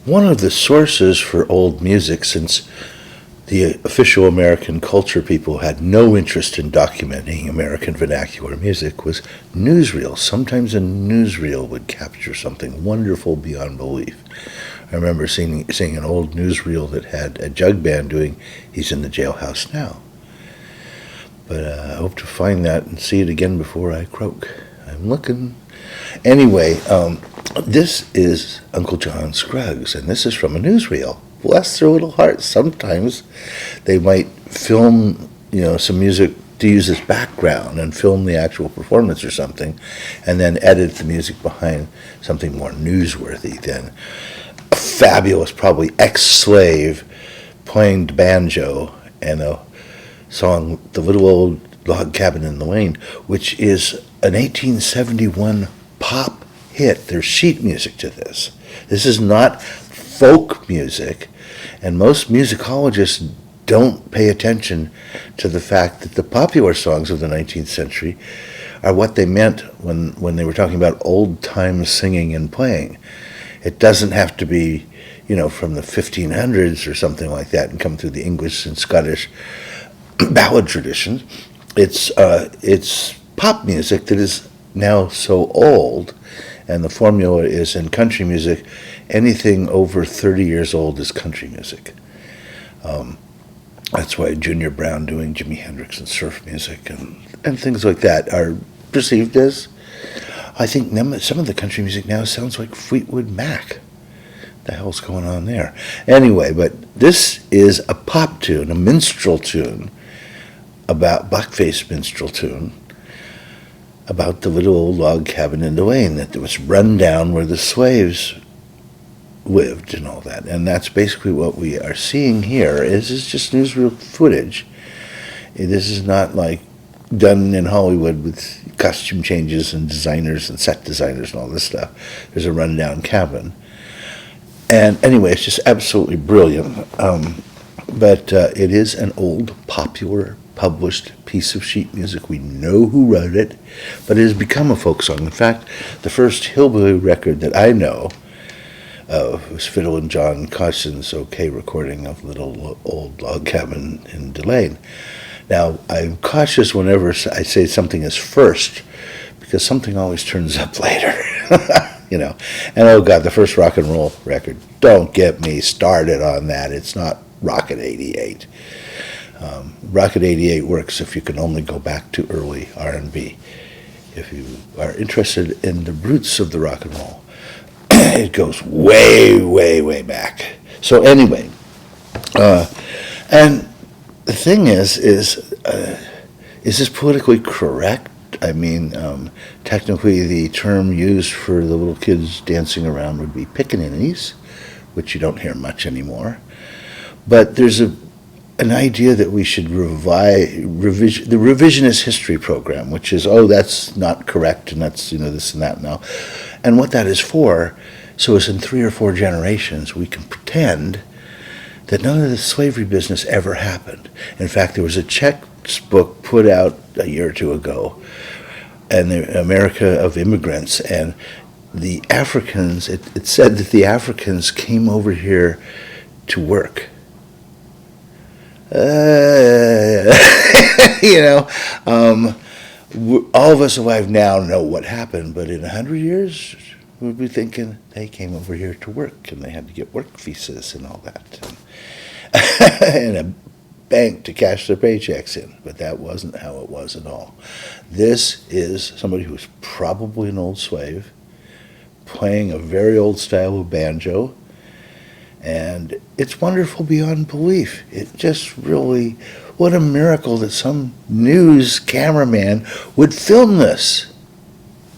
One of the sources for old music, since the official American culture people had no interest in documenting American vernacular music, was newsreels. Sometimes a newsreel would capture something wonderful beyond belief. I remember seeing an old newsreel that had a jug band doing "He's in the Jailhouse Now." But I hope to find that and see it again before I croak. I'm looking. Anyway, this is Uncle John Scruggs, and this is from a newsreel. Bless their little hearts. Sometimes they might film, some music to use as background and film the actual performance or something, and then edit the music behind something more newsworthy than a fabulous, probably ex-slave playing banjo and a song, "The Little Old Log Cabin in the Lane," which is an 1871 pop hit. There's sheet music to this. This is not folk music, and most musicologists don't pay attention to the fact that the popular songs of the 19th century are what they meant when they were talking about old-time singing and playing. It doesn't have to be, from the 1500s or something like that and come through the English and Scottish ballad tradition. It's pop music that is now so old, and the formula is in country music, anything over 30 years old is country music. That's why Junior Brown doing Jimi Hendrix and surf music and things like that are perceived as, I think some of the country music now sounds like Fleetwood Mac. The hell's going on there? Anyway, but this is a pop tune, a minstrel tune, about blackface minstrel tune, about the little old log cabin in the lane that was run down where the slaves lived and all that. And that's basically what we are seeing here. This is just newsreel footage. This is not like done in Hollywood with costume changes and designers and set designers and all this stuff. There's a rundown cabin. And anyway, it's just absolutely brilliant. But it is an old, popular, published piece of sheet music. We know who wrote it, but it has become a folk song. In fact, the first hillbilly record that I know of was Fiddle and John Carson's okay recording of Little Old Log Cabin in Delane. Now, I'm cautious whenever I say something is first, because something always turns up later. And oh God, the first rock and roll record, don't get me started on that. It's not Rocket 88. Rocket 88 works if you can only go back to early R&B. If you are interested in the roots of the rock and roll, it goes way, way, way back. So anyway, and the thing is this politically correct? I mean, technically the term used for the little kids dancing around would be pickaninnies, which you don't hear much anymore. But there's an idea that we should the revisionist history program, which is, that's not correct, and that's, this and that now. And what that is for, so as in 3 or 4 generations, we can pretend that none of the slavery business ever happened. In fact, there was a textbook put out a year or 2 ago, and the America of Immigrants, and the Africans, it said that the Africans came over here to work. All of us alive now know what happened, but in 100 years, we'll be thinking they came over here to work, and they had to get work visas and all that, and a bank to cash their paychecks in. But that wasn't how it was at all. This is somebody who was probably an old slave, playing a very old style of banjo, and it's wonderful beyond belief. It just really, what a miracle that some news cameraman would film this.